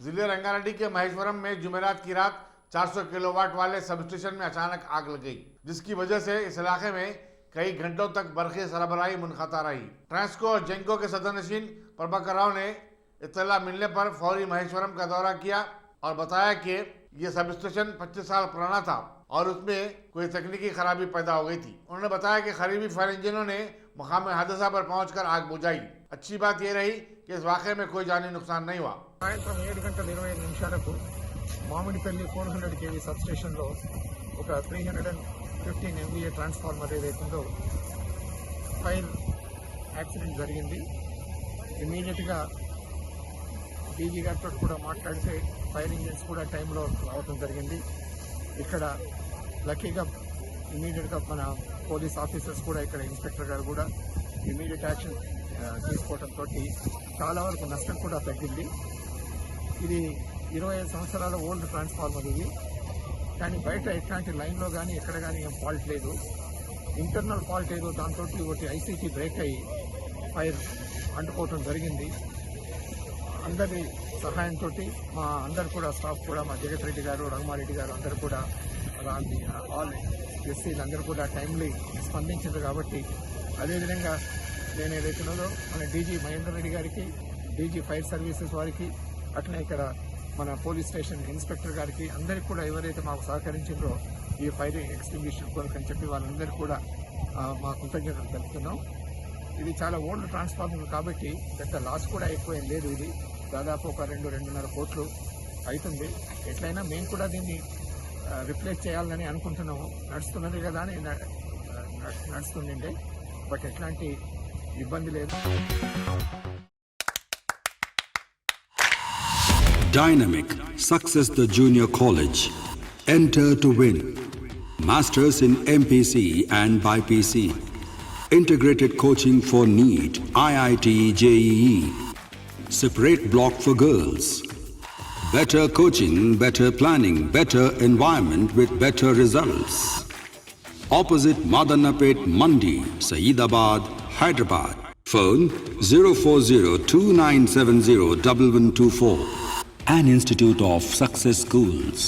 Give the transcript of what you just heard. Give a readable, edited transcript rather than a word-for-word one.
जिले रंगारेड्डी के महेश्वरम में जुमेरात की रात 400 किलोवाट वाले सबस्टेशन में अचानक आग लग गई, जिसकी वजह से इस इलाके में कई घंटों तक बरक़ी सरबराही मुनक़ता रही। ट्रांसको और जेंको के सदरनशीन प्रभाकर राव ने इत्तला मिलने पर फौरी महेश्वरम का दौरा किया और बताया कि ये सबस्टेशन 25 साल पुराना था और उसमें कोई तकनीकी खराबी पैदा हो गई थी। उन्होंने बताया कि करीबी फायर इंजनों ने मुकाम हादसा पर पहुंचकर आग बुझाई। अच्छी बात यह रही कि इस वाक़े में कोई जानी नुकसान नहीं हुआ। సాయంత్రం 7:25 మామిడిపల్లి 400 kV సబ్స్టేషన్లో ఒక 315 MVA ట్రాన్స్ఫార్మర్ ఏదైతుందో ఫైర్ యాక్సిడెంట్ జరిగింది. ఇమీడియట్గా డీజీ గారితో కూడా మాట్లాడితే ఫైర్ ఇంజిన్స్ కూడా టైంలో రావడం జరిగింది. ఇక్కడ లక్కీగా ఇమీడియట్గా మన పోలీస్ ఆఫీసర్స్ కూడా ఇక్కడ ఇన్స్పెక్టర్ గారు కూడా ఇమీడియట్ యాక్షన్ తీసుకోవడంతో చాలా వరకు నష్టం కూడా తగ్గింది. ఇది 25 సంవత్సరాల ఓల్డ్ ట్రాన్స్ఫార్మర్ ఇది, కానీ బయట ఎట్లాంటి లైన్లో కానీ ఎక్కడ కానీ ఏం ఫాల్ట్ లేదు. ఇంటర్నల్ ఫాల్ట్ ఏదో దాంతో ఒకటి ఐసీటీ బ్రేక్ అయ్యి ఫైర్ అంటుకోవటం జరిగింది. అందరి సహాయంతో మా అందరు కూడా స్టాఫ్ కూడా మా జగత్ రెడ్డి గారు, రఘుమారెడ్డి గారు అందరూ కూడా ఆల్ ఎస్సీలు అందరూ కూడా టైమ్లీ స్పందించారు. కాబట్టి అదేవిధంగా నేను ఏదైతున్నదో మన డీజీ మహేందర్ రెడ్డి గారికి, డీజీ ఫైర్ సర్వీసెస్ వారికి, అట్లనే ఇక్కడ మన పోలీస్ స్టేషన్ ఇన్స్పెక్టర్ గారికి అందరికి కూడా ఎవరైతే మాకు సహకరించారో ఈ ఫైర్ ఎక్స్టింగ్విషన్ కొరకని చెప్పి వాళ్ళందరికీ కూడా మా కృతజ్ఞతలు తెలుపుతున్నాం. ఇది చాలా ఓల్డ్ ట్రాన్స్ఫార్మర్ కాబట్టి పెద్ద లాస్ కూడా ఎక్కువ ఏం లేదు. ఇది దాదాపు ఒక 2-2.5 కోట్లు అవుతుంది. ఎట్లయినా మేము కూడా దీన్ని రిప్లేస్ చేయాలని అనుకుంటున్నాము. నడుస్తున్నది కదా అని నడుస్తుండే, బట్ ఎట్లాంటి ఇబ్బంది లేదు. Dynamic Success the Junior College. Enter to win. Masters in MPC and BPC. Integrated coaching for NEET, IIT, JEE. Separate block for girls. Better coaching, better planning, better environment with better results. Opposite Madanapet Mandi, Saeedabad, Hyderabad. Phone 04029701124. An Institute of Success Schools.